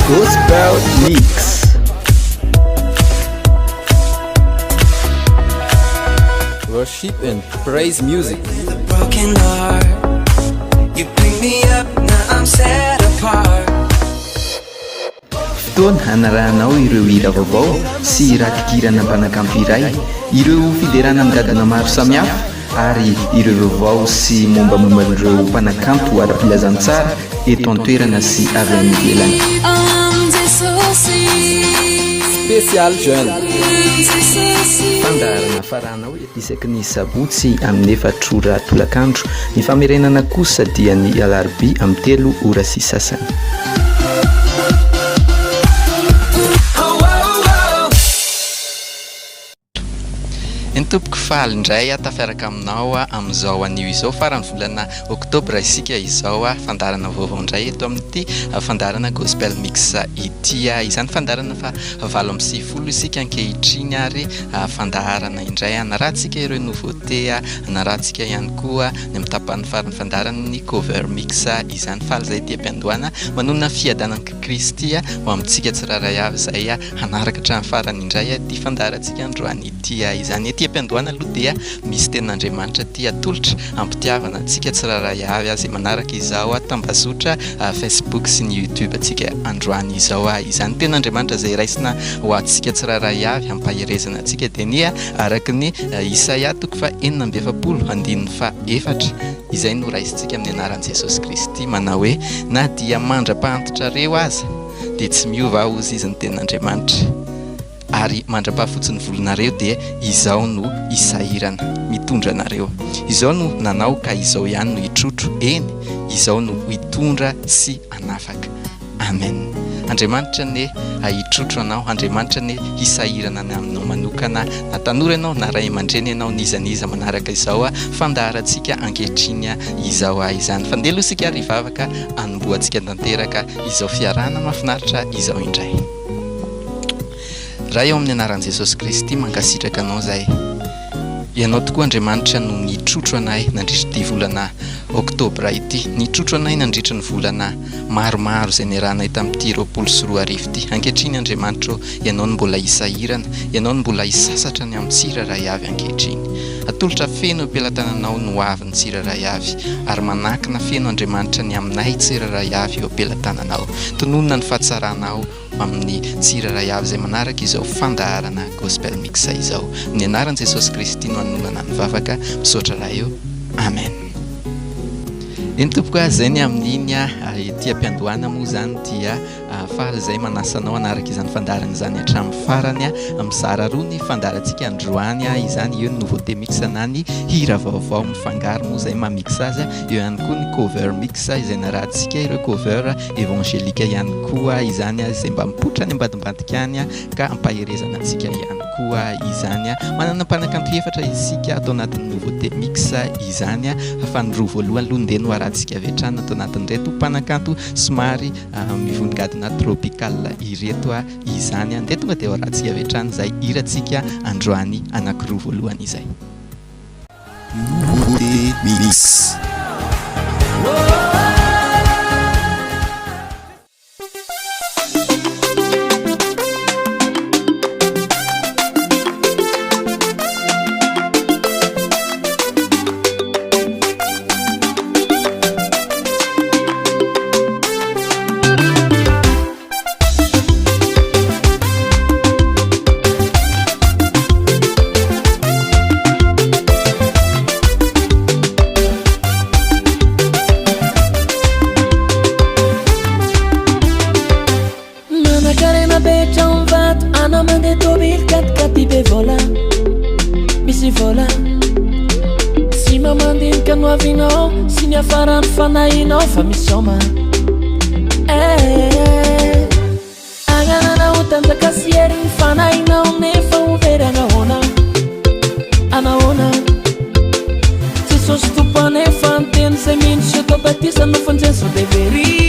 Gospel Mix. Worship and praise music. Broken heart, you pick me up, now I'm set apart. Fotoana hanarahanao ireo hira vaovao sy ratikirana mpanakanto iray, ireo fiderana migadana maro samihafa ary ireo vaovao sy mombamomban'ireo mpanakanto ara-pilazantsara eto an-toerana sy avy any ivelany. Spécial jeune. Fandaharana faranao isaky ny sabotsy amin'ny 4 ora tolakandro, ny famerenana kosa dia ny alarobia amin'ny 3 ora sy sasany. Entopoko faly indray tafiaraka aminao amin'izao anio izao farany volana oktobra isika izao fandarana vaovao indray eto amin'ity fandarana gospel mix ity izany fandarana fa 7:30 isika ankehitriny ary fandarana indray anarahantsika ireo nouveauté anarahantsika ihany koa ny mitapany farany fandarana ny cover mix izany faly zay tia mpiandohana manona fiadanana Kristy ho amintsika tsiraray avy zay hanaraka hatramin'ny farany indray ity fandarantsika androany ity izany ety mpiandohana aloha dia misy tenin'Andriamanitra tia atolotra ampitiavana antsika tsiraray avy izay manaraka izao tambazotra Facebook sy ny YouTube antsika androany izao izany tenin'Andriamanitra zay raisina ho antsika tsiraray avy ampaherezana antsika dia ny araka ny Isaia 4:7 izay no raisintsika amin'ny anaran'i Jesosy Kristy manao hoe na dia mandra-pahantotrareo aza dia tsy miova ozy izy ny tenin'Andriamanitra ary mandra-pahafotsiny volonareo dia izao no isahirana mitondra anareo, izao no nanao ka izao ihany no hitrotro, eny izao no hitondra sy anafaka. Amen. Andriamanitra ne hitrotro anao, Andriamanitra ne hisahirana aminao manokana, na tanora ianao na ray aman-dreny ianao nizaniza manaraka izao fandaharantsika ankehitriny izao izany. Fandelo isika ary hivavaka anomboantsika tanteraka izao fiarana mahafinaritra izao indray. Raha eo amin'ny anaran'i Jesosy Kristy mankasitraka anao zay. Ianao tokoa Andriamanitra no nitrotro anay nandritra ity volana oktobra ity, nitrotro anay nandritra ny volana maromaro izay niaranay tamin'ity 24 ity. Ankehitriny Andriamanitra, ianao no mbola hisahirana, ianao no mbola hisasatra ny amin'ny tsiraray avy ankehitriny. Atolotra feno am-pelantananao no avy ny tsiraray avy, ary manakina feno Andriamanitra ny aminay tsiraray avy eo am-pelantananao. Tononona ny fahatsaranao amin'ny tsiraray avy izay manaraka izao fandaharana gospel mix izao. Ny anaran'i Jesosy Kristy no anonana ny vavaka, misaotra raha eo. Amen. Eny tompoka zay ny amin'iny ety am-piandohana moa zany dia faly zay manasanao anaraka izany fandarana izany hatramin'ny farany mizara roa ny fandarantsika androany izany eo ny nouveauté mix na ny hira vaovao mifangaro moa zay mamix azy, eo ihany koa ny cover mix izay narahantsika ireo cover évangélika ihany koa izany izay mba mipoitra any ambadimbadika any ka ampaherezana antsika ihany koa izany. Manana mpanakanto efatra isika atao anatin'ny nouveauté mix izany fa ny roa voalohany aloha ndeno arantsika vetrana atao anatin'ireto mpanakanto somary mivonigadina tropical ireto izany. Andeha tonga dia arantsika vetrana zay iratsika androany anankiroa voalohany izay. Nouveauté mix. Fanainao fa misoma agnanana utanzaka sieri fanainao nefa uvery anaona Jesosy tompany efa nteny zay mindry Jean Baptiste no fanjeso devery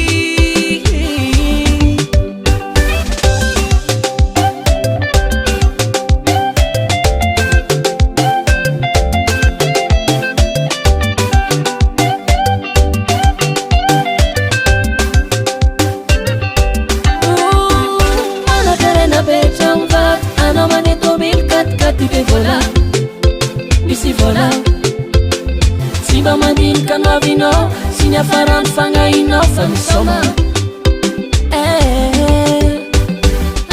miafarano fagnainao fa misoma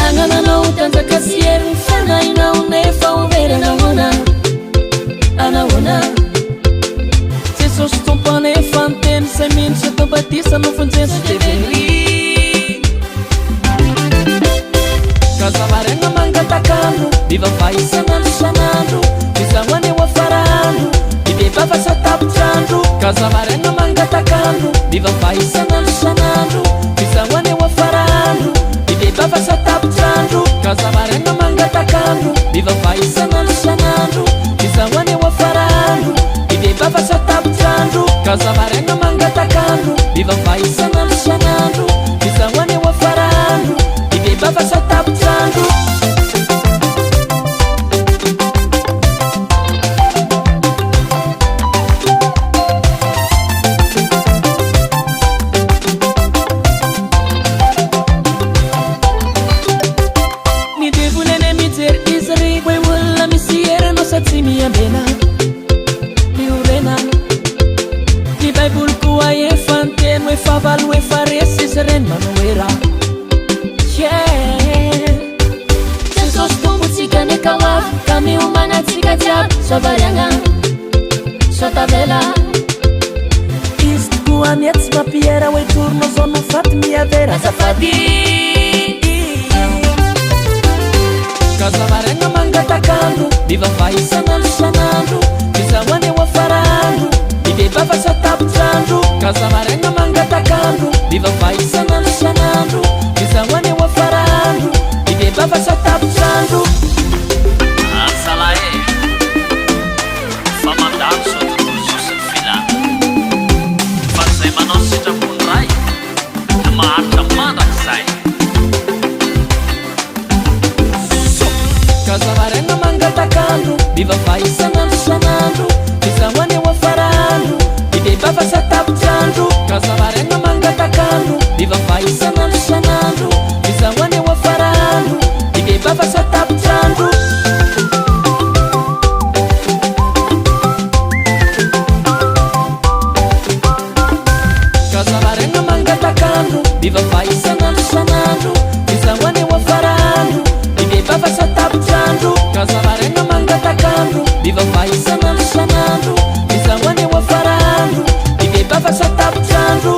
agnananao tanjakasiery mifanainao nefa overanahona anahona jesosy tompoanefa nteny say minitsy tombatisa no fonjeso deveri kazavaragna mangatakandro mivavaisanandro sanandro mizahoany eo afarandro mibebava satapitrandro kazavaragna mangatakandro mivavaisanandro sanandro mizahoany eo afarandro mibebava satapitrandro kazavaragna mangatakandro mivavaisanandro sanandro mizahoany eo afarandro mibebava satapitrandro kazavaragna mangatakandro mivavaisanandro sanandro mizahoany eo afarandro mibebava satapitrandro tsy miambena miorena ny baiboly koa efa nteno efa valo efa resy izy reny manoera jesosy tombotsika neka hoavy ka miomanatsika jiaby savariagna sotavela izy tokoa mietsy mapiera hoe torno zao no faty miavera azafady kazavaragna mangatakandro mivavaisanandro sanandro mizahoany eo afarandro mibebava satapitrandro kazavaragna mangatakandro mivavaisanandro sanandro mizahoany eo afarandro mibebava satapitrandro asalae fa mandalo so tontolo sosiny filana fa zay manao sitrapony ray da maharitra mandrak'izay kazavaragna mangatakandro mivavaisanandro sanandro mizahoany eo afarandro mibebava satapitrandro kazavaragna mangatakandro mivavaisanandro sanandro mizahoany eo afarandro mibebava satapitrandro kazavaragna mangatakandro mivavaisanandro sanandro mizahoany eo afarandro mibebava satapitrandro kazavaragna mangatakandro mivavaisanandro sanandro mizahoany eo afarandro mibebava satapitrandro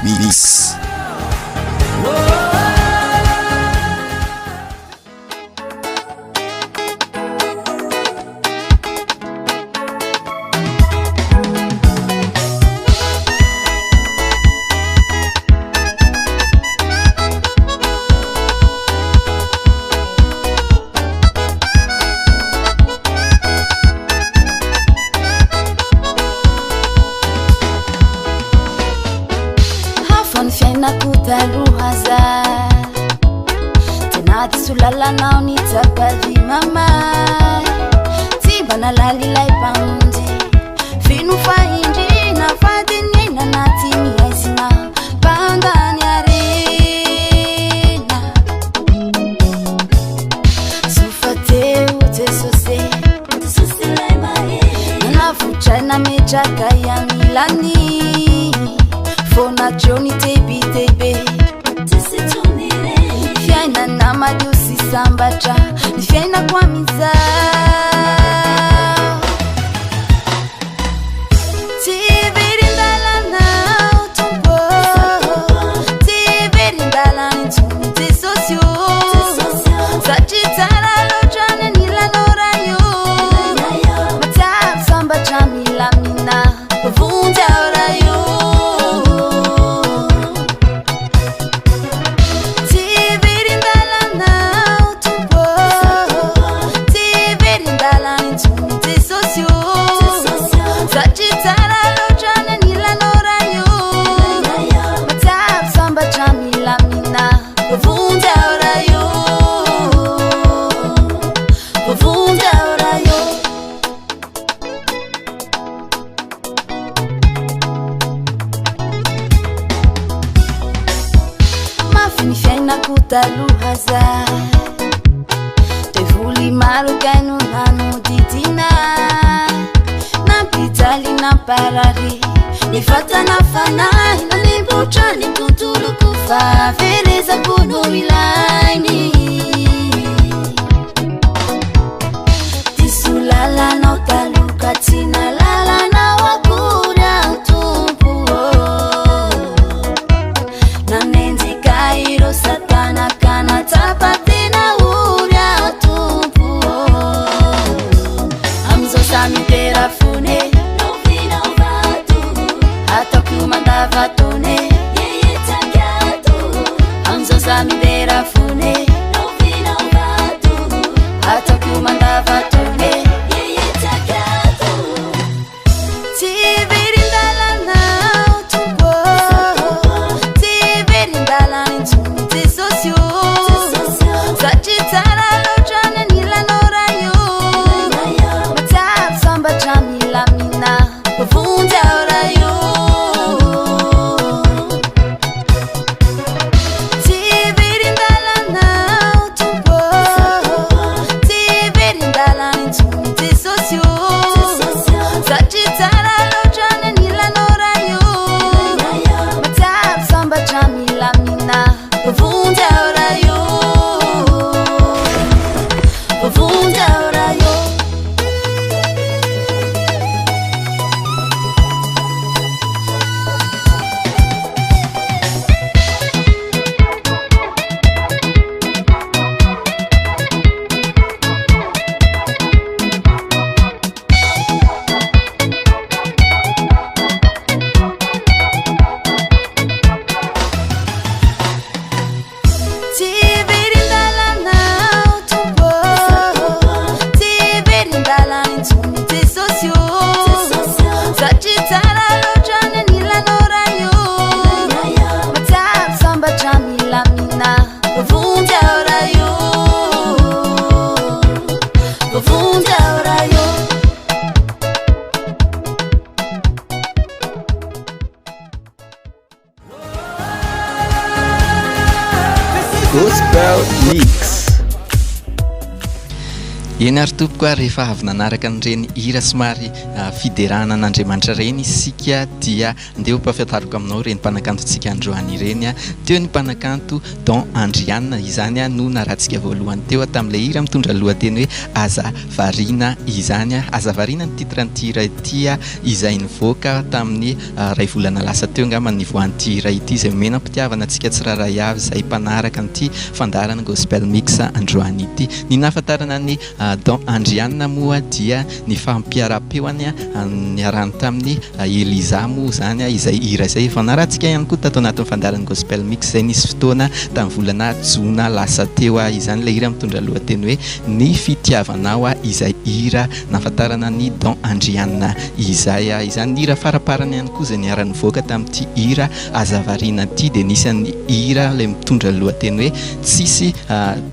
Mix. Sulalanao ni tsapadi mamai Tiba na lalilai pamundi Finu fahinji na fadini na natimi yaisina Pandani arena Sufate ute sose lai mai Nana fuchai na mechaka ya milani Fona joni tebi tebe Fiaina na majusi sambacha Fiaina kwa miza Tiviri ndala na utumbo Tiviri ndala nitumi tisosyo Sachitara lojane nila norayo Matab sambacha milamina Vunja orayo TV fiainako taloha zay de voly maro gaino nanodidina nampitaly namparary ny fatana fanahy nanimbotra ny tontoloko fa verezako no ilainy diso lalanao taloka tsy nalalanao akory antompo nanenjika iro satanaka natsapatena ory antompo amizao samy terafone novinao vato ataoko mandavatone yeyetsakato amizao samy terafone novinao vato ataoko mandavatone yeyetsakato tsy verindalanao tompo tsy verindalany intsony tsy sosio satria tsara loatra ny anilanao raha io matsaro sambatra milamina vonjy ao raha io tsy verindalanao tompo tsy verindalany intsony tsy sosio satria tsara loatra ny anilanao raha io matsaro sambatra milamina vonjy ao raha io vonjy ao raha io tsy verindalanao tompo tsy verindalany intsony tsy sosio satria tsara loatra ny anilanao raha io matsaro sambatra milamina vonjy ao raha io vonjy ao raha io Gospel Mix. eny ary tompoko a rehefa avy nanaraka an'ireny hira somary fiderana an'Andriamanitra reny isika dia andeha ho mpahafantariko aminao reny mpanakantontsika androany ireny a teo ny mpanakanto Don Andriana izany a no narantsika voalohany teo tamin'ilay hira mitondra lohateny hoe aza varina izany a aza varina ny titran'ity hira ity a izay nivoaka tamin'ny ray volana lasa teo angamba nivoan'ity hira ity izay omena mpitiavana antsika tsiraray avy izay mpanaraka an'ity fandarana gospel mix androany ity ny nahafantarana ny Don Andriana moa dia ny fampiara-peoany niarahany tamin'ny Eliza moa zany izay hira izay efa narantsika ihany koa tato anatin'ny fandaran'ny gospel mix izay nisy fotoana tamin'ny volana jona lasa teo izany ilay hira mitondra lohateny hoe ny fitiavanao izay hira nahafantarana ny Don Andriana izay izany hira faraparany ihany koa izay niarany voaka tamin'ity hira azavariana ity dia nisy ny hira ilay mitondra lohateny hoe tsisy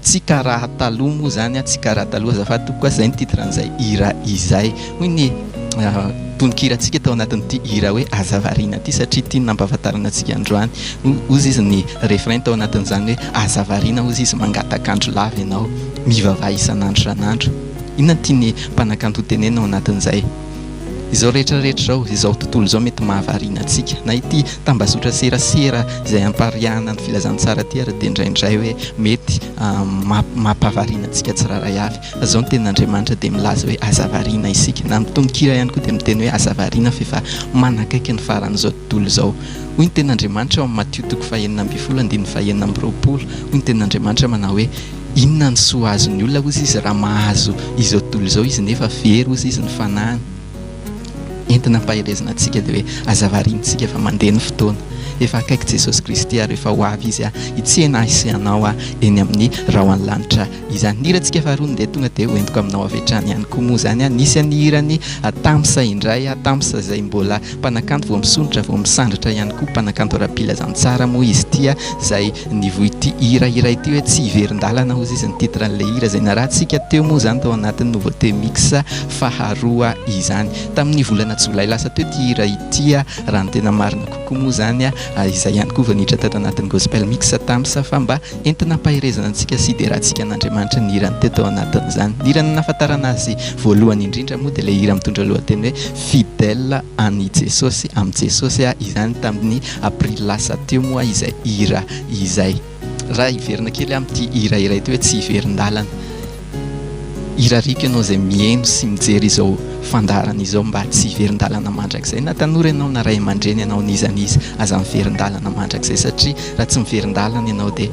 tsy karaha taloha moa zany tsy karaha taloha azafady tokoa izay ny titran'izay hira izay hoy ny tononkiratsika tao anatin'ity hira hoe azavariana ity satria ity nampahafantarana antsika androany ozy izy ny refrain tao anatin'izany hoe azavariana ozy izy mangatakandro lava ianao mivavaha isan'andro ranandro inona ty ny mpanakanto tenena ao anatin'izay izao rehetrarehetra zao izao tontolo izao mety mahavariana antsika na ity tambazotra serasera izay ampariana ny filazantsara ty ary dia indraindray hoe mety mampahavariana antsika tsiraray avy zao ny tenin'Andriamanitra dia milaza hoe azavariana isika na mitononkira ihany koa dia miteny hoe azavariana fa efa manakaiky ny faran'izao tontolo izao hoy ny tenin'Andriamanitra ao amin'ny Matio toko 9:2-9:20 hoy ny tenin'Andriamanitra manao hoe inona ny soa azon'ny olona ozy izy raha mahazo izao tontolo izao izy nefa very ozy izy ny fanahany entina mpaherezana antsika dia hoe azavariantsika efa mandeha ny fotoana efa akaiky Jesosy Kristy ary efa ho avy izy hitsena isianao eny amin'ny rahoan'ny lanitra izany ny hirantsika faharoa dia tonga dia hoentiko aminao avetrany ihany koa moa zany nisy ny hirany tamsa indray tamsa izay mbola mpanakanto vao misondratra vao misandratra ihany koa mpanakanto ara-pilazantsara moa izy tia izay nivoy ity hira ity hoe tsy hiverin-dalana ozy izy ny titran'ilay hira izay narahantsika teo moa zany tao anatin'ny nouveauté mix faharoa izany tamin'ny volana jolay lasa teo ty hira itya raha ny tena marina kokoa moa zany a izay ihany koa vaniditra tato anatin'ny gospel mix tamsa fa mba entina mpahirezana antsika sy de raha antsika an'Andriamanitra ny hirany teto anatin'izany. Ny hirany nahafantarana azy voalohany indrindra moa dia ilay hira mitondra lohateny hoe fidèle any Jesosy amin'ny Jesosy izany tamin'ny april lasa teo moa izay hira izay. Raha iverina kely amin'ity hira iray teo hoe tsy iverin-dalana, hirariko ianao izay mihaino sy mijery izao fandarana izao mba tsy iverin-dalana mandrakizay. Na tanora ianao na ray aman-dreny ianao nizanizy aza miverin-dalana mandrakizay, satria raha tsy miverin-dalana ianao dia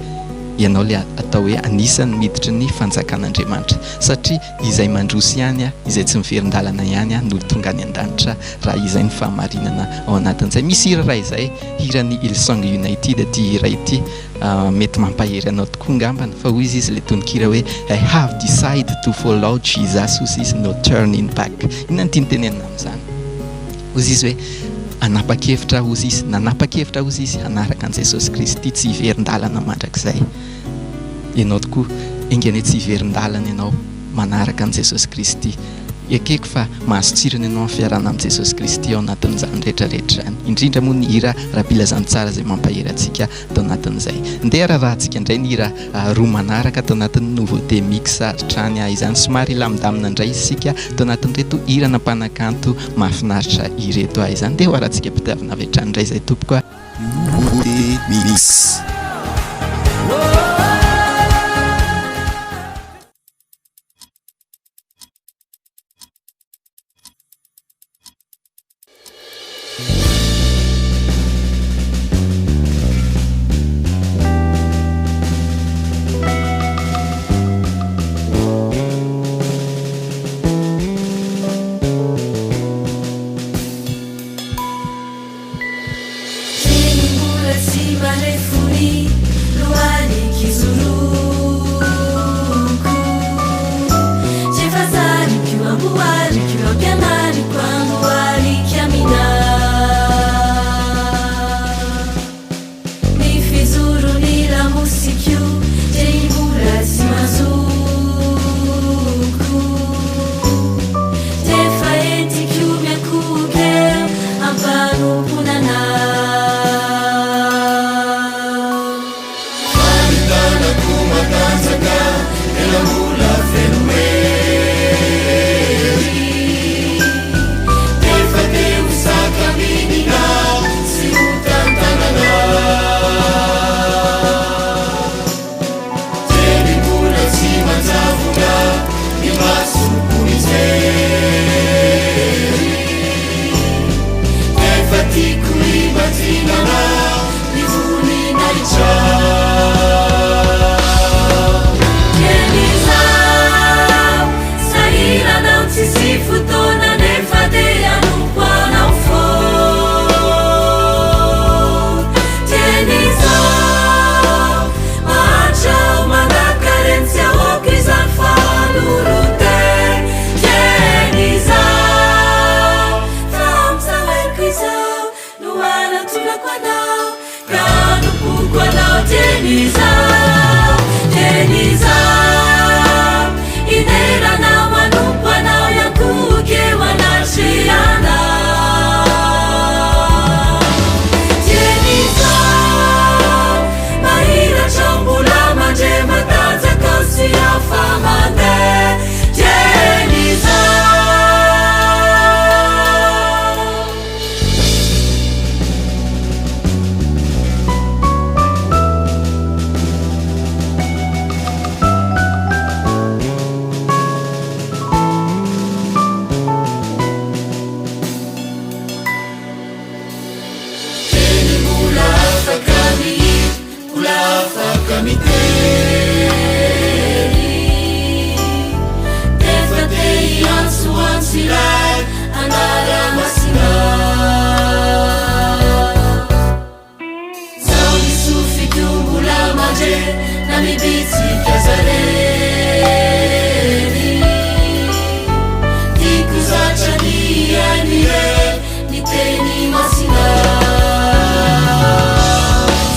ianao le atao hoe anisany miditra ny fanjakan'Andriamanitra, satria izay mandroso ihany izay tsy miverin-dalana ihany no tonga any an-danitra raha izay ny fahamarinana ao anatin'izay. Misy hira raha izay hirany Hillsong United ty hira ity mety mampahery anao tokoa ngambany fa hoy izy le tononkira hoe I have decided to follow Jesus who is no turning back. Inona ny tiany tenenina amin'izany? Hoy izy hoe anapa-kevitra hozy izy, nanapa-kevitra hozy izy hanaraka an' Jesosy Kristy tsy iverin-dalana mandrakizay. Ianao tokoa engany tsy iverin-dalana ianao manaraka an' Jesosy Kristy. Ekeko fa mahazo tsirony ianao amin'ny fiarana amin'i Jesosy Kristy ao anatin'izany rehetrarehetra izany. Indrindra moa ny hira rahabilazany tsara izay mampahery antsika tao anatin'izay. Ndeha raha antsika indray ny hira roa manaraka tao anatin'ny nouveauté mix trany izany somary lamindamina indray isika tao anatin'ireto hira nampanakanto mahafinaritra ireto izany. Ndeha ho arantsika mpitiavana avy hatrany indray izay tompoko a. Nouveauté mix.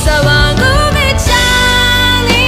Sawangu mechani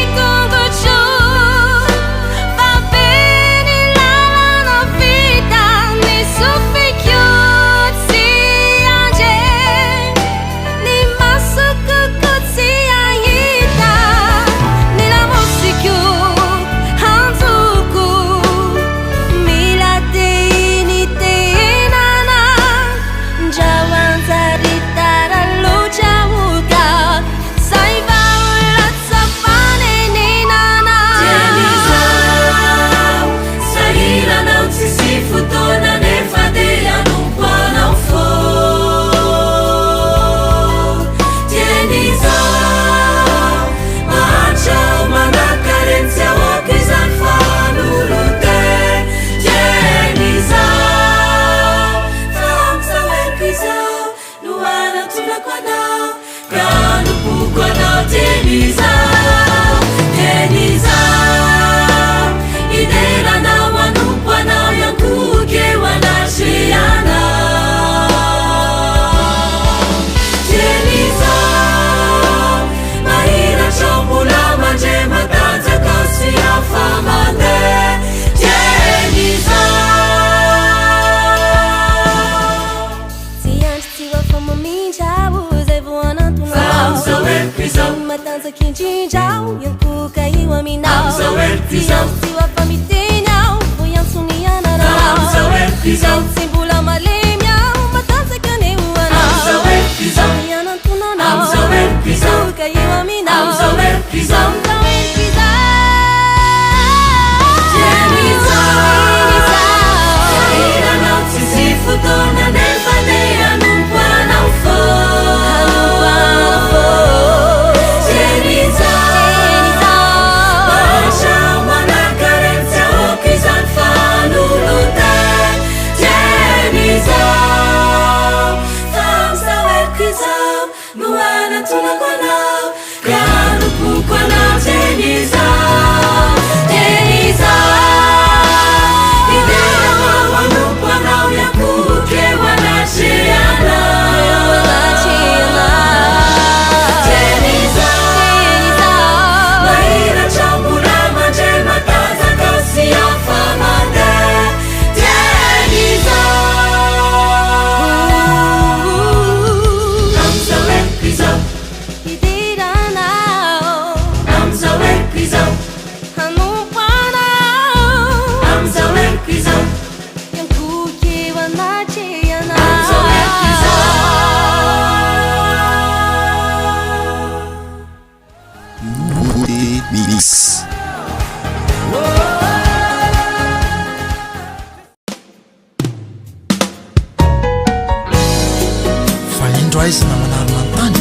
Aizana manarona ny tany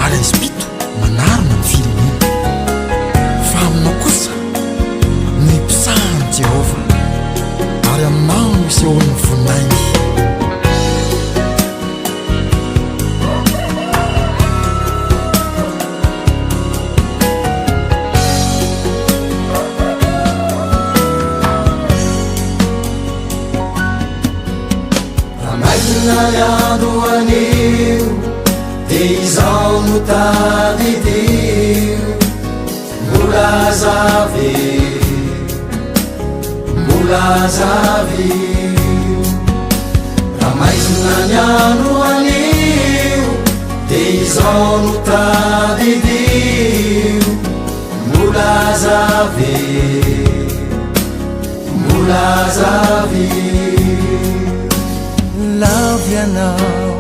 ary aispito manarona ny filmy fa aminao kosa ny mpisahany Jehova ary aminao misy eo ny voninainy Anio dia izao no tadidio mbola zavio raha maizina ny andro anio dia izao no tadidio mbola zavio Lavianao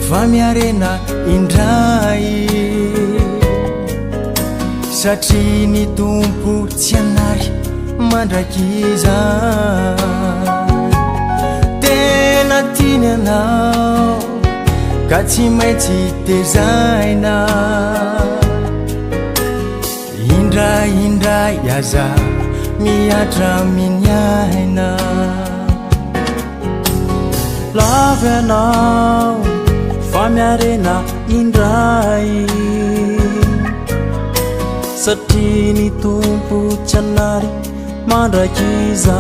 fa miarena indray satria ny tompo tsy anary mandrakiza tena tiany anao ka tsy maintsy tezaina indray aza miatra miniaina Lavianao fa miarena indray satria ny tompo tsy anary mandrakizay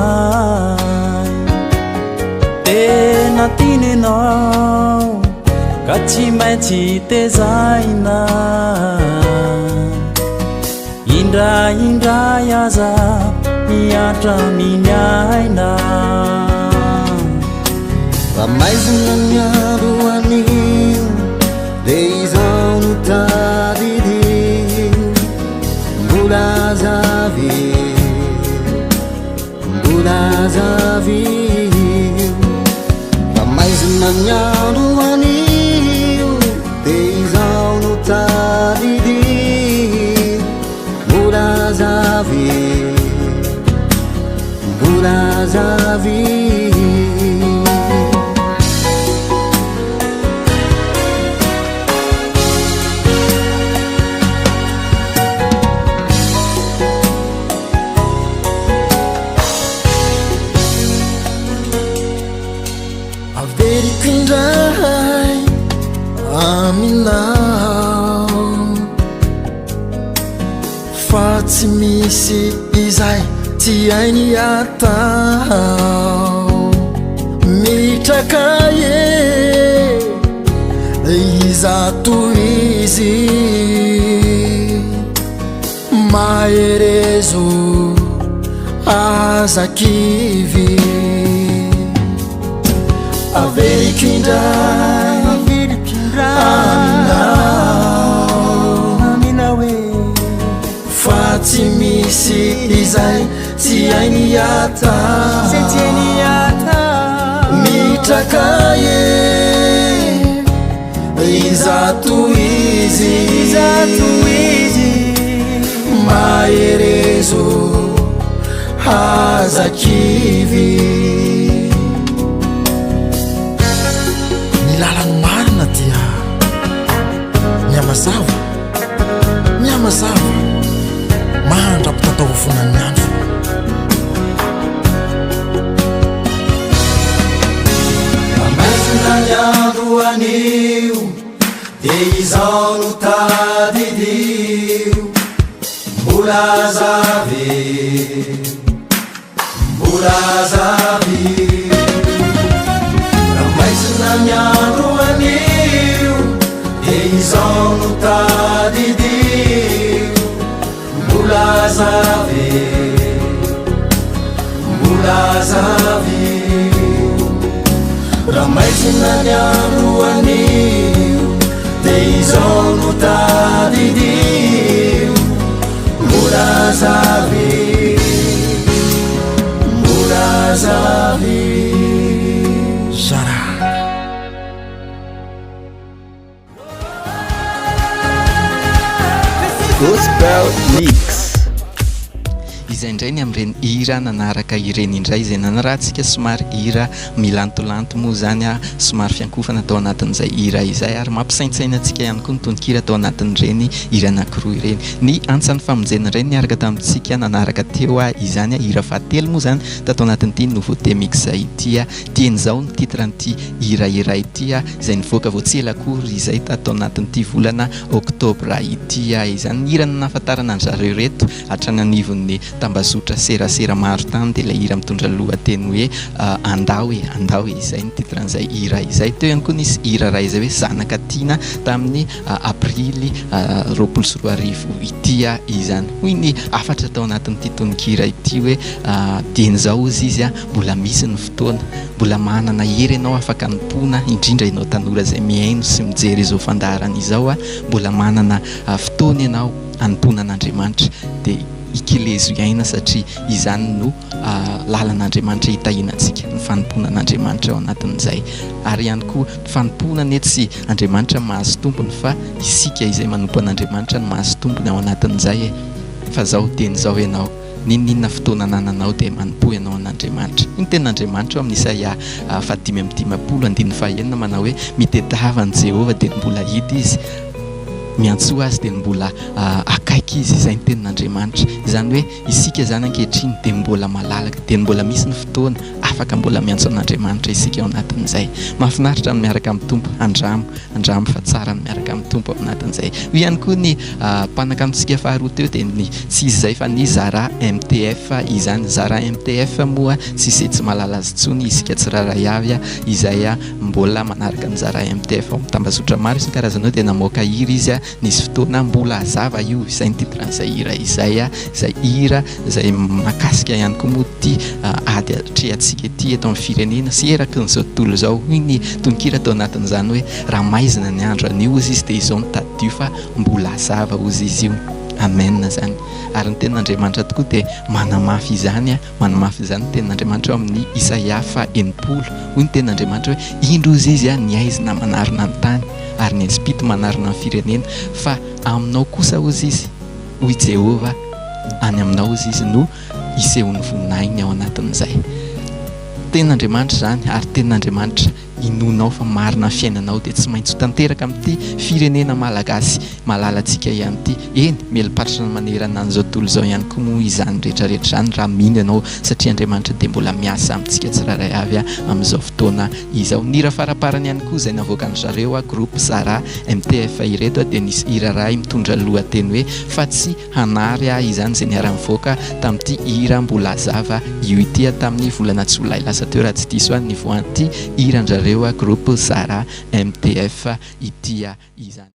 tena tiany anao ka tsy maintsy tezaina indray aza miatra miniaina maizina ny andro anio dia izao no tadidio mbola zavio maizina ny andro anio dia izao no tadidio mbola zavio Aminao tsy misy izay tsy hainy atao mitrakaye iza toy izy maerezo azakivy averikindray aminao fa tsy misy izay tsy hainy atao mitrakaye iza toy izy maerezo hazakivy ny lalany marina dia miamazava mahandrapotataofonany andro amaizina ny andro anio de izao no tadidio mbola zavy amaizina ny andro anio de izao no tadidio mbola zavy ramaizina ny andro anio de izao no tadidio mbola zavy zara Gospel Mix. Izay indray ny amin'ireny hira nanaraka ireny indray izay nanarahantsika somary hira milantolanto moa zany a somary fiankofana tao anatin'izay hira izay ary mampisaintsainantsika ihany koa ny tononkira tao anatin'ireny hira anankiroa ireny. Ny antsan'ny famonjena ireny niaraka tamintsika nanaraka teo a izany a hira fahatelo moa zany tatao anatin'ity nouveauté mix ity a tieny zao ny titran'ity hira iray ity a izay nivoaka voatselakory izay tatao anatin'ity volana oktobra ity a izany hira nafatarana ny zareo reto hatrany anivon'ny tambazotra serasera maro tany dia ilay hira mitondra lohateny hoe andao izay ny titran'izay hira izay. Teo ihany koa nisy hira ray izay hoe zanaka tiana tamin'ny aprily 24 ity a izany. Hoy ny afatra tao anatin'ity tononkira ity hoe dieny zao izy izy a mbola misy ny fotoana, mbola manana hery ianao afaka nimpona indrindra ianao tanora izay miaino sy mijery izao fandaharana izao a mbola manana fotoana ianao hanompoana an'Andriamanitra dia ikelezo iaina satria izany no lalan'Andriamanitra hitahinantsika ny fanompoana an'Andriamanitra ao anatin'izay. Ary ihany koa fanompoana nety sy Andriamanitra mahazo tompony fa isika izay manompo an'Andriamanitra no mahazo tompony ao anatin'izay fa zao teny zao ianao ninona fotoana nananao dia manompo ianao an'Andriamanitra. Ny tenin'Andriamanitra ao amin'ny Isaia 5:21 manao hoe mitedavany Jehova dia mbola hita izy, miantsoa azy dia mbola akaiky izy. Izay ny tenin'Andriamanitra. Izany hoe isika zany ankehitriny dia mbola malalaka, dia mbola misy ny fotoana afaka mbola miantso an'Andriamanitra isika ao anatin'izay. Mahafinaritra ny miaraka amin'ny Tompo, andramo fa tsara ny miaraka amin'ny Tompo ao anatin'izay. Io ihany koa ny mpanakantsika faharoa teo dia ny tsy izy izay fa ny Zara MTF izany. Zara MTF moa tsy malala azy tsony isika tsiraray avy izay mbola manaraka ny Zara MTF ao mitambazotra maro isan karazana dia namoaka hira izy nisy fotoana mbola azava io. Izay ny titran'izay hira izay izay hira izay makasika ihany koa moa ty ady atrehantsika ety eto amin'ny firenena sy eraky n'izao tontolo izao. Hoy ny tononkira tao anatin'izany hoe raha maizina ny andro anio ozy izy dia izao ny tadidio fa mbola azava ozy izy io. Amen zany. Ary ny tenin'Andriamanitra tokoa dia manamafy izany ny tenin'Andriamanitra ao amin'ny Isaia 7:20. Hoy ny tenin'Andriamanitra hoe indro ozy izy niaizina manarina ny tany ary ny Espito manarina ny firenena fa aminao kosa ozy izy hoy Jehova, any aminao ozy izy no isehony voninahiny ao anatin'izay. Tenin'Andriamanitra zany ary tenin'Andriamanitra inonao fa marina ny fiainanao dia tsy maintsy tanteraka amin'ity firenena malagasy malalantsika ihany ity. Eny melipatrana manerana an'izao tontolo izao ihany koa moa izany rehetrarehetra izany raha mino ianao satria Andriamanitra dia mbola miasa amintsika tsirairay avy amin'izao fotoana izao. Ny hira faraparany ihany koa izay navoaka ny zareo groupe Zara MTF ireto dia nisy hira iray mitondra lohateny hoe fa tsy hanary izany izay niara-nivoaka tamin'ity hira mbola zava io ity tamin'ny volana Jolay lasa teo raha tsy diso ny voan'ity hiran-jareo groupe Zara MTF ity izany.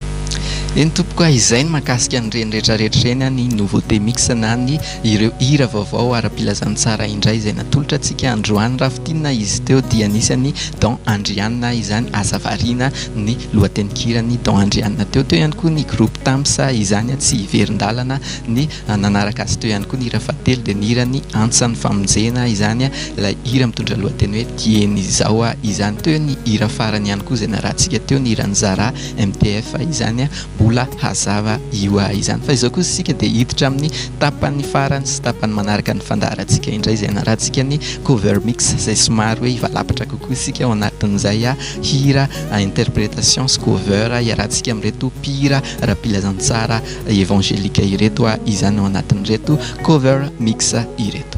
Eny tompoka izay ny mahakasika an'ireny rehetrarehetra ireny ny nouveauté mix na ny ireo hira vaovao ara-pilazany tsara indray izay natolotra antsika androany rafitinina izy teo dia anisany Don Andriana izany azavariana ny lohatenin-kirany Don Andriana teo ihany koa ny groupe Tamsa izany tsy hiverin-dalana ny nanaraka azy teo ihany koa ny hira fahatelo dia ny hira ny antsan'ny famonjena izany ilay hira mitondra lohateny hoe tieny izao izany teo ny hira farany ihany koa izay narahantsika teo ny hiran'ny Zara MTF izany mbola hazava io izany fa izao kosa sika dia hiditra amin'ny tapany farany sy tapany manaraka ny fandaharantsika indray izay narahantsika ny cover mix izay somary hoe hivalapatra kokoa sika ao anatin'izay hira interprétation sy cover iarahantsika amin'ireto mpihira ara-pilazantsara evangelika ireto izany ao anatin'ireto cover mix ireto.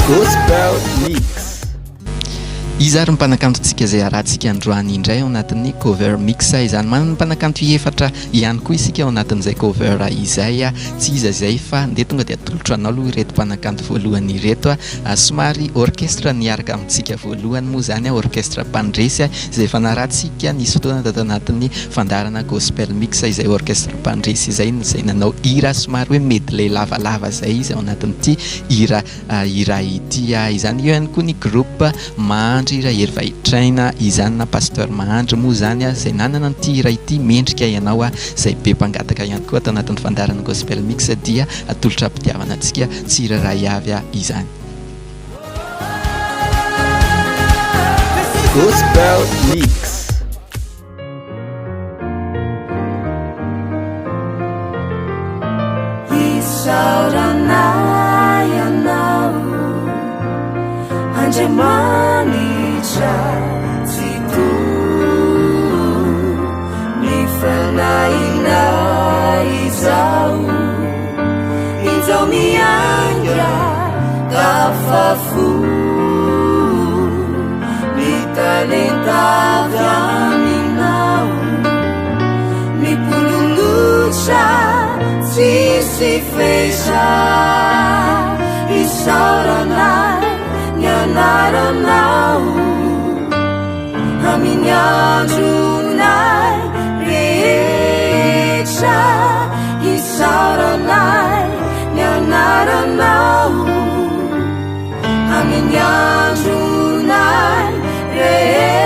Gospel Mix. Izy ary ny mpanakantontsika izay arantsika androany indray ao anatin'ny cover mix izany. Manana ny mpanakanto efatra ihany koa isika ao anatin'izay cover izay tsy iza izay fa ndeha tonga dia atolotra anao aloha ireto mpanakanto voalohany ireto somary orchestre niaraka amintsika voalohany moa zany orchestre mpandresy izay efa narahantsika nisy fotoana tato anatin'ny fandarana gospel mix izay orchestre mpandresy izay izay nanao hira somary hoe medley lavalava izay izy ao anatin'ity hira ity izany. Eo ihany koa ny groupe Mahandry Hery Vahitraina izany na pasteur Mahandry moa zany izay nanana n'ity hira ity mendrika ianao izay be mpangataka ihany koa atao anatin'ny fandarana gospel mix dia atolotra ampitiavana antsika tsirairay avy izany. Gospel Mix. Andriamanitra tsy toy ny fanahinay izao, izao mianga tafafo ny talenta avy aminao, mipololotra tsisy feza isaoranay nianaranao amin'ny andronay rehetra, isaoranay nianaranao amin'ny andronay rehetra.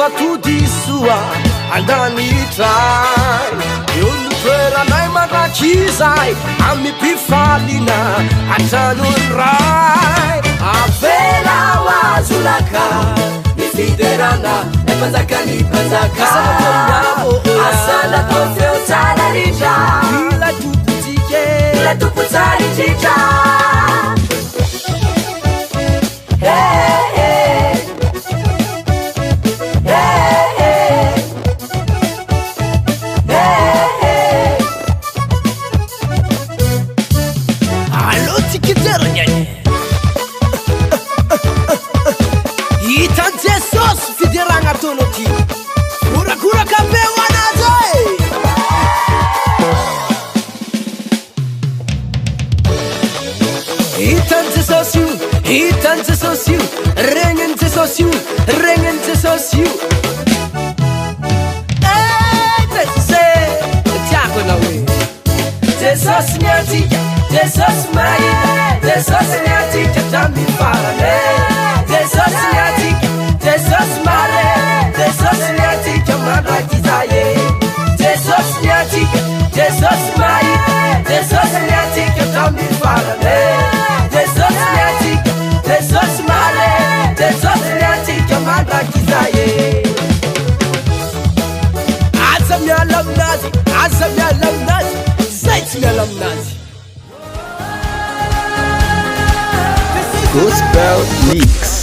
fatodisua andanitray olotoeranay manakizay amipifalina atranonray avela wazulaka nifiderana epanzakani panzaka asala tofeo talarija ila tuputarijija Kura kapewa nazo hitan sosiu rengen sosiu tese tiako na we Jesus nyatika Jesus mai Jesus nyatika tambi farane Jesus nyatika Jesus mare Jesus nyatika manakizaye Jesus nyatika Jesus mai Jesus nyatika tambi farane Jesus nyatika Jesus mare Jesus nyatika manakizaye azam ya lamnazi zait ya lamnazi Gospel Mix.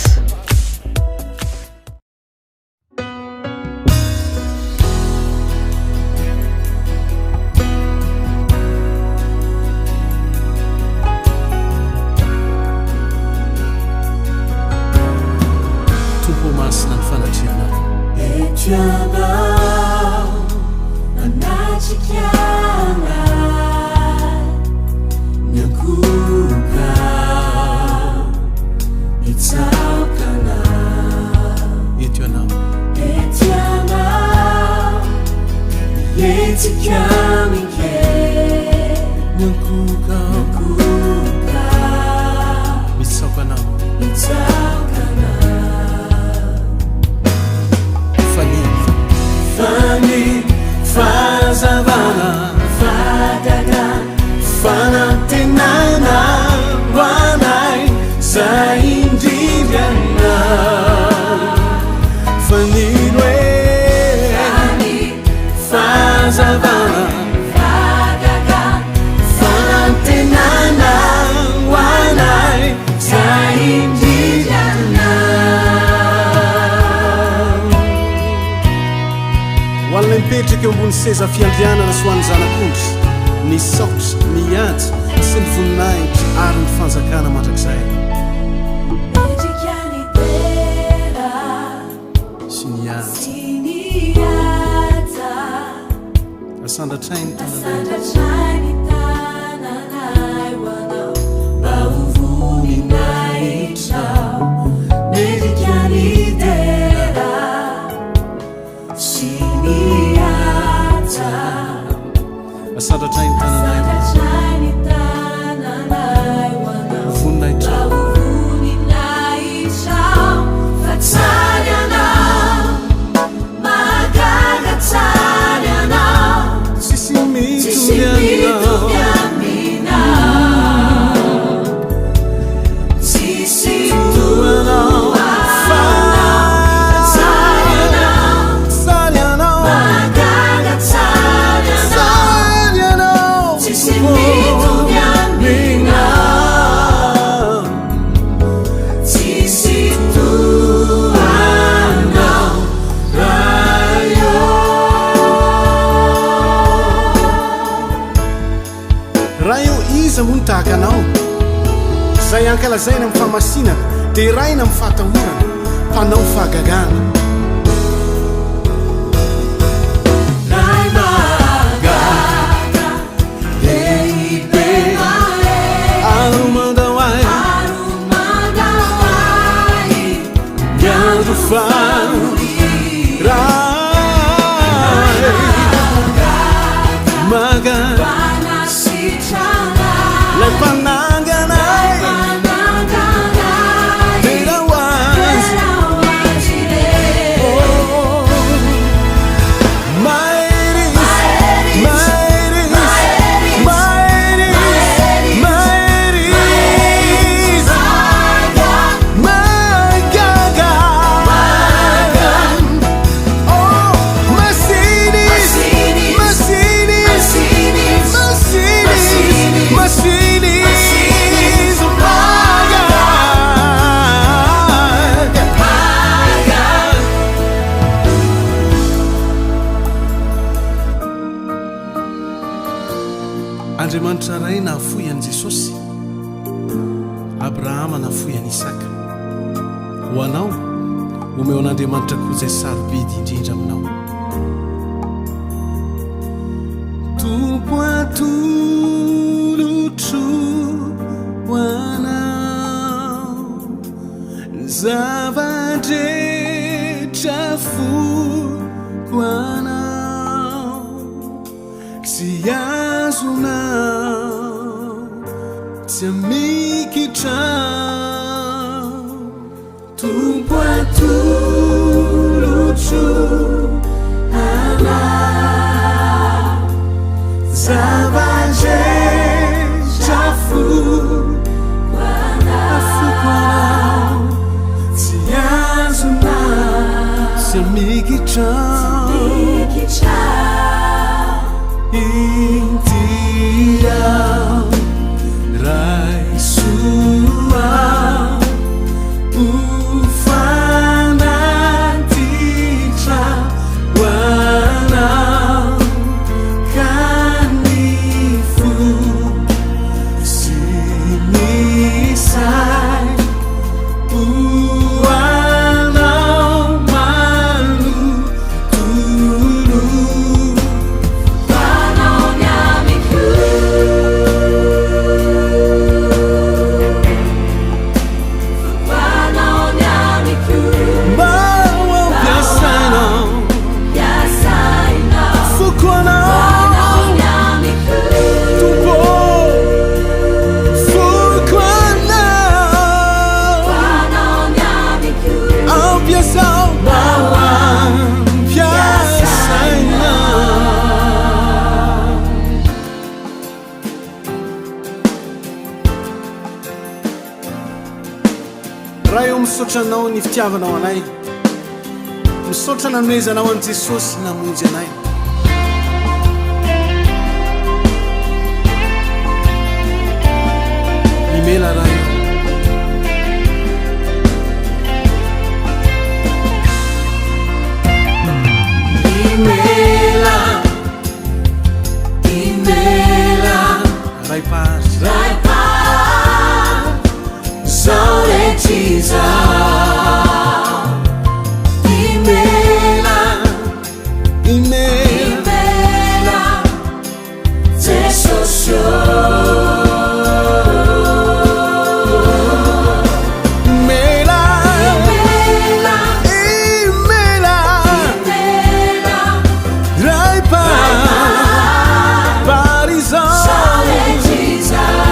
Petrika ambony seza fiandriana na soany zanak'ondry ny saotra miady sy ny voninahitra ary ny fanjakana mandrakizay sy niady asandratrainy tananay mba voninahitra medikanidera asandratrainy tananay voninahitra tsisy mitovy mony tahaka anao zay ankalazaina amin'ny famasinana dia raina amin'ny fahatahorana mpanao fahagagana aromandawai miandro farai maga lay pananganay terawazy abrahama nafoyany isaka ho anao omeo an'andriamanitra koa izay sarobidy indrindra aminao tompo atolotro ho anao zavadretra foko anao sy azonao tsy amikitrao tompo atolotro anao zavadretra foko anao tsy azonao tsy amikitrao intiao raisuao ufanatitra wanao kanifu sinisai uanao malu tulu raha eo misotranao ny fitiavanao anay misotra nanomezanao an' jesosy namonjy anay imela raha io imela imela ray paz zao retizao imela imela jesosio imela imela imela imela ray parizao zao retizao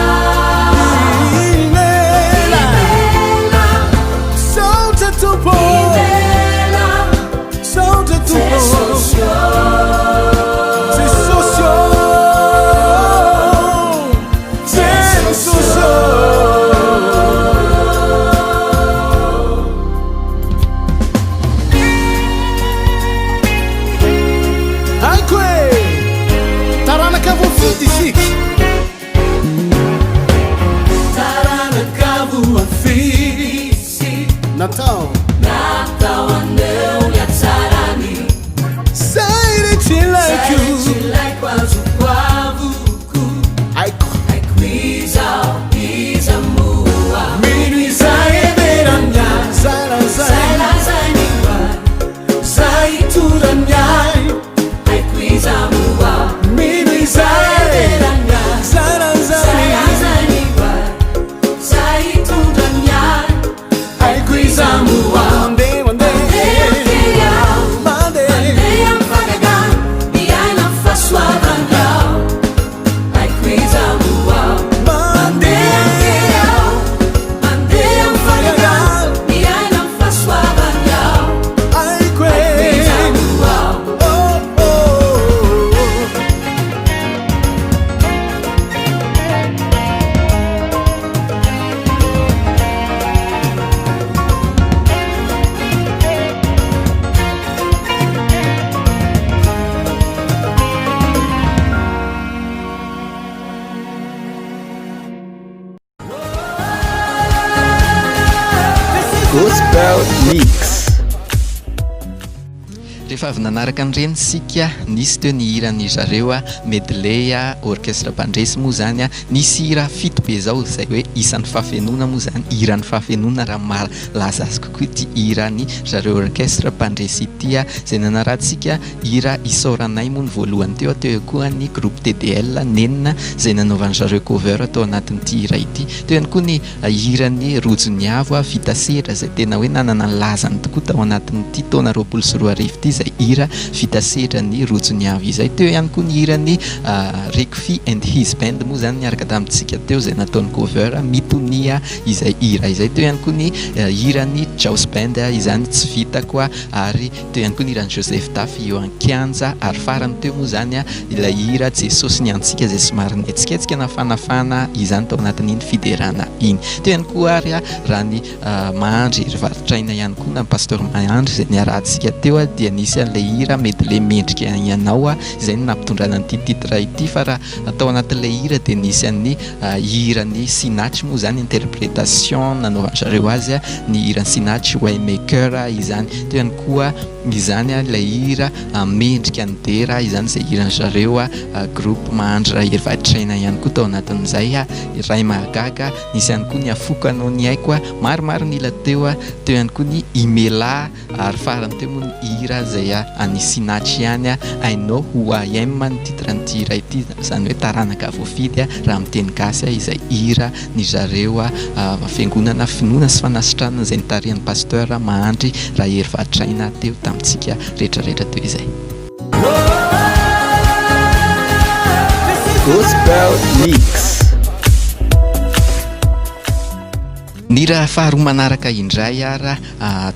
Natal Natal andeu yatsarani Saire chilaiku azu kwavuku Aiku Izao Izamua Minu Isae beranya Zaira Zaira Zainiwa Zaituranya Aiku Izamua Minu Isae beranya Zaira Zainiwa Zaituranya Zamua one day I'm fagagan di ai na faswa bangao ai quiza mua mande I'm fagagan di ai na faswa bangao ai quiza mua Gospel Mix. rehefa avy nanaraka an'ireny sika nisy teo ny hiran'ny zareo a medley a orchestre bandresy moa zany a nisy hira fito be zao izay hoe isan'ny fahafenona moa zany hiran'ny fahafenona raha malaza azy kokoa ty hiran'ny zareo orchestre bandresy ity a izay nanaratsika hira isaoranay moa ny voalohany teo teo koa ny groupe TDL nenina izay nanaovan'ny zareo cover tao anatin'ity hira ity teo ihany koa ny hiran'ny rojony avo a vita sehatra izay tena hoe nanana ny lazany tokoa tao anatin'ity taona 2024 ity izay hira vita sehatra ny rojony avo izay teo ihany koa ny hiran'ny Rekfi and his band moa zany niaraka tamintsika teo izay nataon'ny cover mitonia izay hira izay teo ihany koa ny hiran'ny Jaws band izany tsy vitako a ary teo ihany koa ny hiran'ny Joseph Dafy eo an-kianja ary farany teo moa zany a ilay hira Jesosy ny antsika izay somary nihetsiketsika nafanafana izany tao anatin'iny fiderana iny teo ihany koa ary a raha ny mahandry rivarotraina ihany koa na pasteur mahandry izay niarahantsika teo a dia nisy an'ilay hira medley mendrika ianao a izay nampitondrana an'ity titre ity fa raha atao anatin'ilay hira dia nisy an'ny hiran'ny Sinach moa zany interprétation nanaovan'ny zareo azy a ny hiran'ny Sinach Waymaker izany teo ihany koa izany a ilay hira mendrika ny dera izany izay hiran'ny zareo a groupe mahandry raha rivarotraina ihany koa tao anatin'izay a Ray Mahagaga nisy ihany koa ny afokanao ny haiko a maromaro ny ila teo a teo ihany koa ny Imela ary farany teo moa ny hira izay any Sinach ihany a I know who I am ny titran'ity hira ity izany hoe taranaka voafidy a raha miteny gasy a izay hira ny zareo a fiangonana finoana sy fanasitrana izay nitarihan'ny pasteur mahandry raha rivarotraina teo tamintsika rehetrarehetra teo izay. Gospel Mix. Ny raha faharoa manaraka indray ara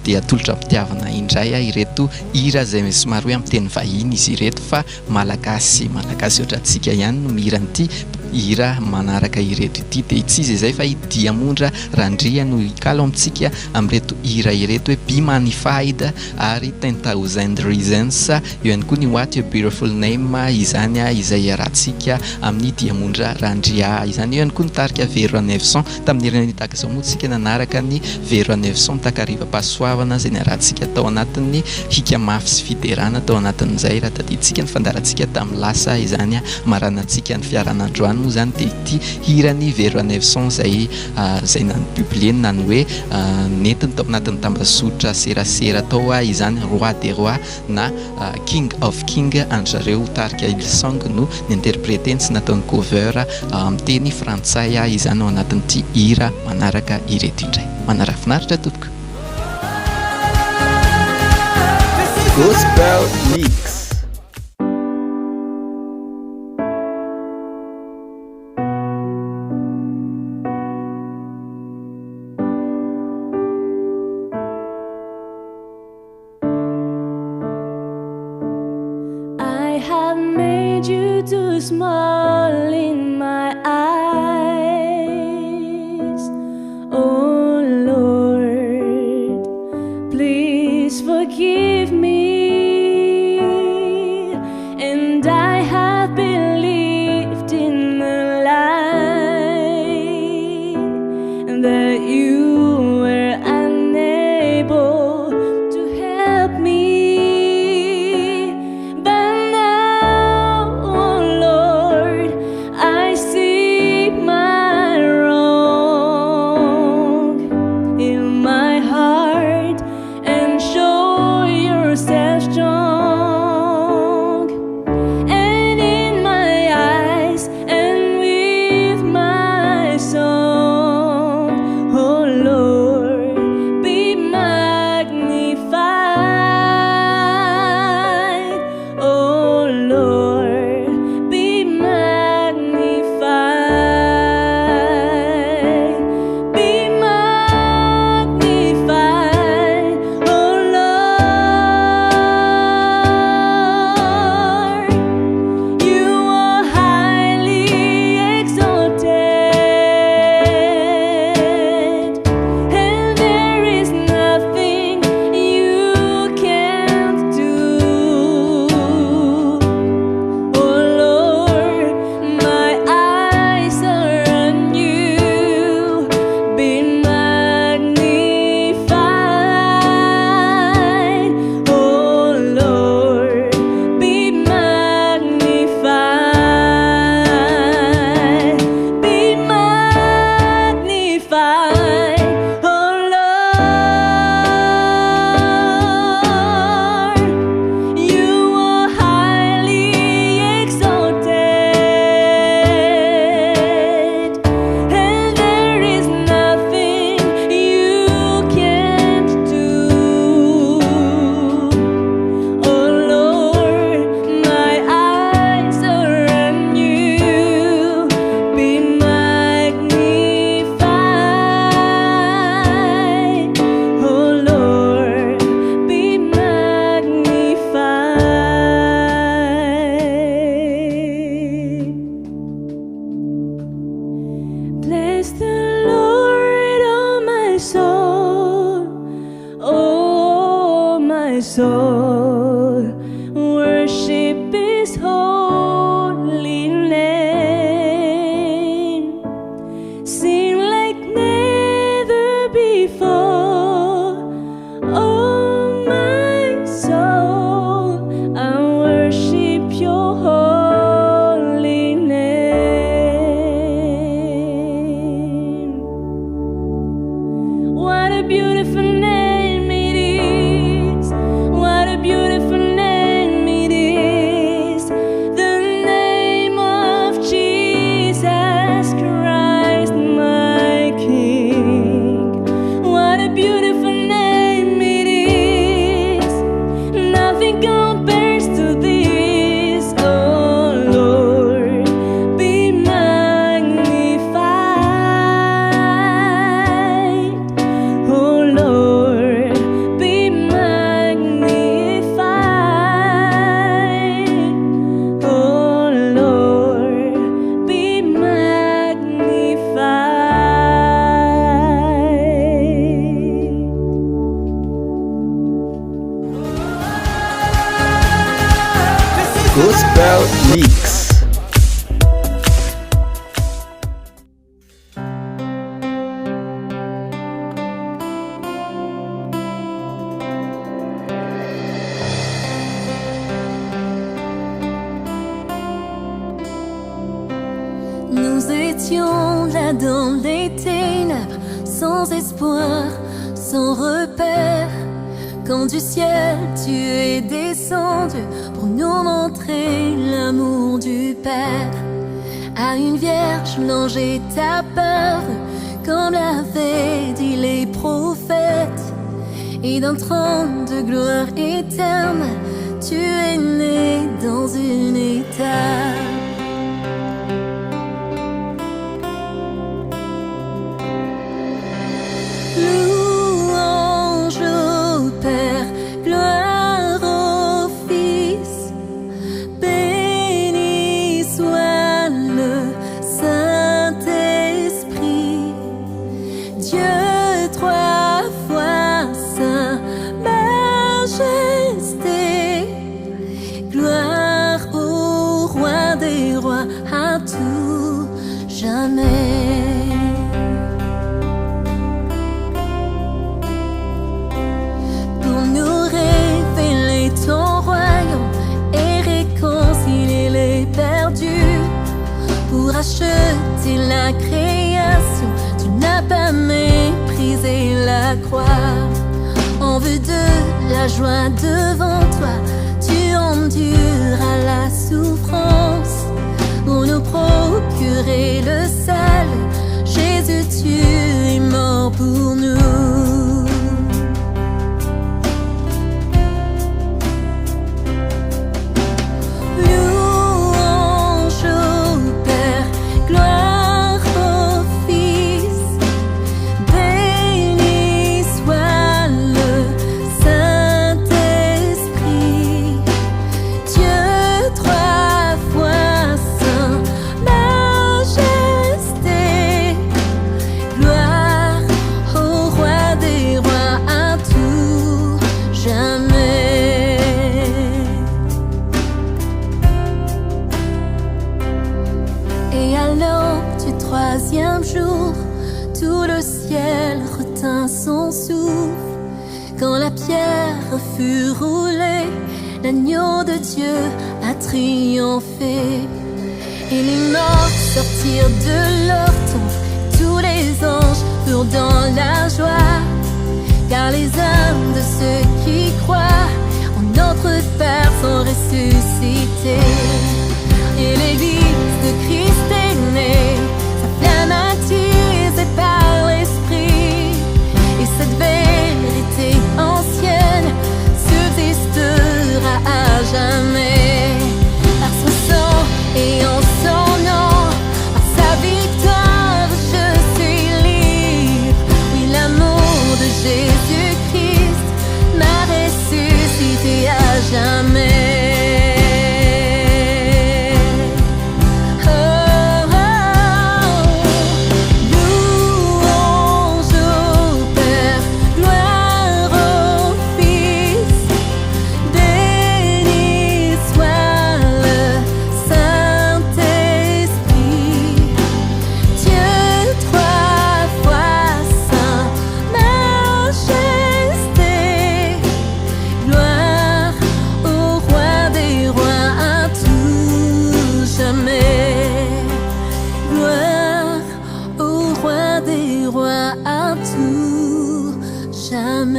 dia atolotra mpitiavana indray ireto hira izay somary hoe amin'ny teny vahiny izy ireto fa malagasy ohatrantsika ihany no mihiran'ity hira manaraka ireto ity dia tsy izy izay fa idiamondra randria no ikalo amintsika amin'ireto hira ireto hoe Be Magnified ary 10,000 Reasons eo ihany koa ny What a Beautiful Name izany izay iarahantsika amin'ny diamondra randria izany eo ihany koa nitarika Vero à 900 tamin'ny herin'ny tahaka izao moa tsika nanaraka ny Vero à 900 takariva pasoavana izay niarahantsika tao anatin'ny hika mafy sy fiderana tao anatin'izay raha tadiditsika ny fandarantsika tamin'ny lasa izany maranantsika ny fiaran'androany moa zany dia ity hirany Vero à 900 izay nanopublie nany hoe nentiny tao anatin'ny tambazotra serasera tao izany Roi des Rois na King of King anjareo tarika Hillsong no ninterpréteny sy nataon'ny cover amin'ny teny frantsay izany ao anatin'ity hira manaraka ireto indray manaraka finaritra tompoko. Gospel Mix. Small in my eyes, oh Lord, please forgive me, and I have believed in a lie that you were unable to help me. I see soul, oh my soul, worship His holy name. Sing like never before, oh my soul, I worship Your holy name. What a beautiful name it is. What a beautiful name it is. The name of Jesus Christ, my King. What a beautiful name it is. Nothing compares to this. Oh Lord, be magnified. Oh Lord, be magnified. Oh Lord, be magnified. Gospel Mix. Nous étions là dans les ténèbres, sans espoir, sans repère. Quand du ciel tu es descendu pour nous montrer l'amour du Père. À une vierge, l'ange est apparu, comme l'avaient dit les prophètes. Et d'un trône de gloire éternelle, tu es né dans une étape. Louange au Père, gloire au Fils, béni soit le Saint-Esprit, Dieu trois fois saint, majesté, gloire au Roi des rois à tout jamais. Ton royaume et réconcilier les perdus. Pour acheter la création, tu n'as pas méprisé la croix. En vue de la joie devant toi, tu enduras la souffrance pour nous procurer le salut. Jésus, tu es mort pour nous. Tout le ciel retint son souffle. Quand la pierre fut roulée, l'agneau de Dieu a triomphé. Et les morts sortirent de leur tombe. Tous les anges furent dans la joie, car les âmes de ceux qui croient en notre Père sont ressuscités. Et l'église de Christ est née, sa flamme attisée par l'Esprit. Et cette vérité ancienne subsistera à jamais. Par son sang et en son nom, par sa victoire je suis libre. Oui, l'amour de Jésus-Christ m'a ressuscité à jamais. Oh. Gospel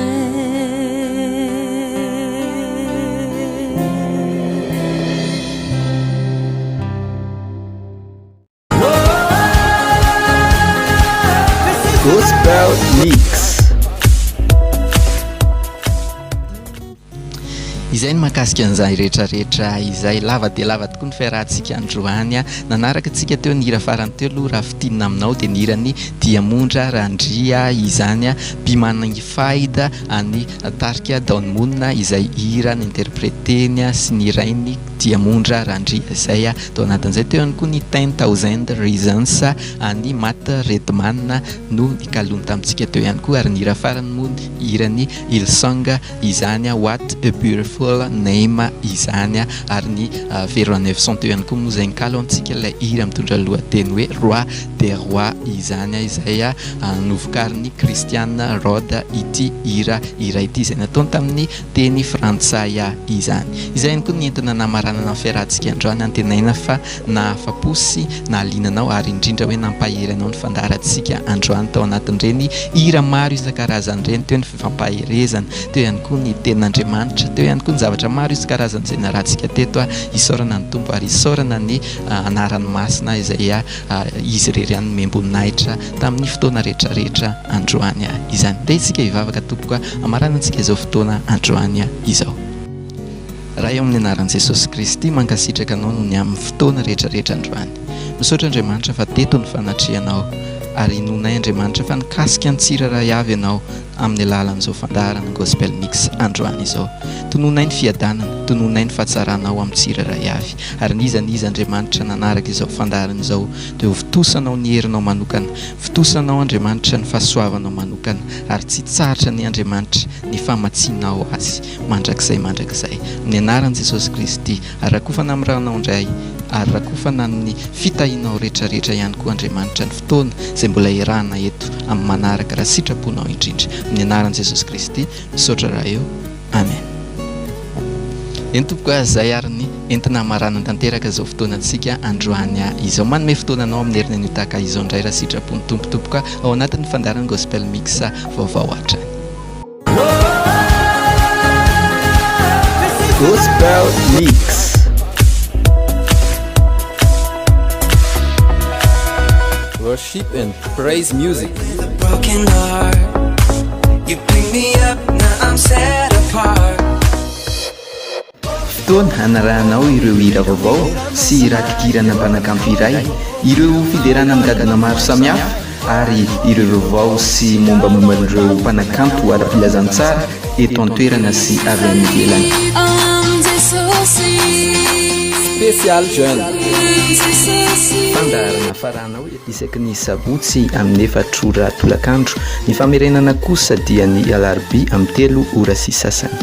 Mix. Izay ny mahakasika an'izay rehetrarehetra izay lava dia lava tokoa ny fiarahantsika androany nanaraka antsika teo ny hira farany teo aloha raha fitinina aminao dia ny hirany Diamondra Randria izany Bimanangy Faida any tarika Daonmonina izay hira ny interpreteny sy ny rainy Diamondra Randria izay tao anatin'izay teo ihany koa ny 10,000 Reasons any Matt Redman no nikalony tamintsika teo ihany koa ary ny hira farany moa hirany Hillsong izany What a Beautiful Name izany ary ny Véro 900 teo ihany koa moa izay nikalo antsika ilay hira mitondra lohateny hoe Roi des Rois izany izay novokarin'ny Christian Rode ity hira ity izay nataony tamin'ny teny frantsay izany. Izay ihany koa ny entina namaranana fiarahantsika androany antenaina fa na afa-posy na alinanao ary indrindra hoe nampahery anao ny fandaharantsika androany tao anatin'ireny hira maro isan-karazany ireny teo ny fifampaherezana teo ihany koa ny tenin'Andriamanitra teo ihany koa ny zavatra maro isan-karazany izay narahantsika teto isaorana ny tombo ary isaorana ny anaran'ny masina izay izy rery ihany memboninaitra tamin'ny fotoana rehetrarehetra androany izany. Dia isika hivavaka tompoko amaranantsika izao fotoana androany izao. Raha eo amin'ny anaran'i Jesosy Kristy mankasitraka anao no ny amin'ny fotoana rehetrarehetra androany. Misaotra Andriamanitra fa teto ny fanatrianao ary nonay Andriamanitra fa nikasika ny tsiraray avy ianao amin'ny alalan'izao fandaharana Gospel Mix androany izao. Tononay ny fiadanana, tononay ny fahatsarana amin'ny tsiraray avy ary n'iza Andriamanitra nanaraka izao fandaharana izao dia votosanao ny herinao manokana, votosanao Andriamanitra ny fahasoavanao manokana ary tsy tsaratra ny Andriamanitra ny famatsinao azy mandrakizay. Amin'ny anaran'i Jesosy Kristy ary rakofana amin'ny ranao indray ary rakofana ny fitahinao rehetrarehetra ihany koa Andriamanitra ny fotoana izay mbola irahana eto amin'ny manaraka raha sitraponao indrindra. Amin'ny anaran'i Jesosy Kristy misaotra raha eo. Amen. Eny tompoko izay ary ny entina marana tanteraka izao fotoanantsika androany izao. Manome fotoana anao amin'ny herinany tahaka izao indray raha sitrapony tompoka ao anatin'ny fandaharana Gospel Mix vaovao hatrany. Gospel Mix. Worship and praise music. With a broken heart, you pick me up, now I'm set apart. Fotoana hanarahanao ireo hira vaovao sy ratikirana mpanakanto iray, ireo fiderana amin'ny dadana maro samihafa ary ireo vaovao sy mombamomban'ireo mpanakanto ara-pilazantsara eto an-toerana sy avy any ivelany. Spécial Jeune. Fandaharana faranao isaky ny sabotsy amin'ny 4 ora tolakandro, ny famerenana kosa dia ny alarobia amin'ny 3 ora sy sasany.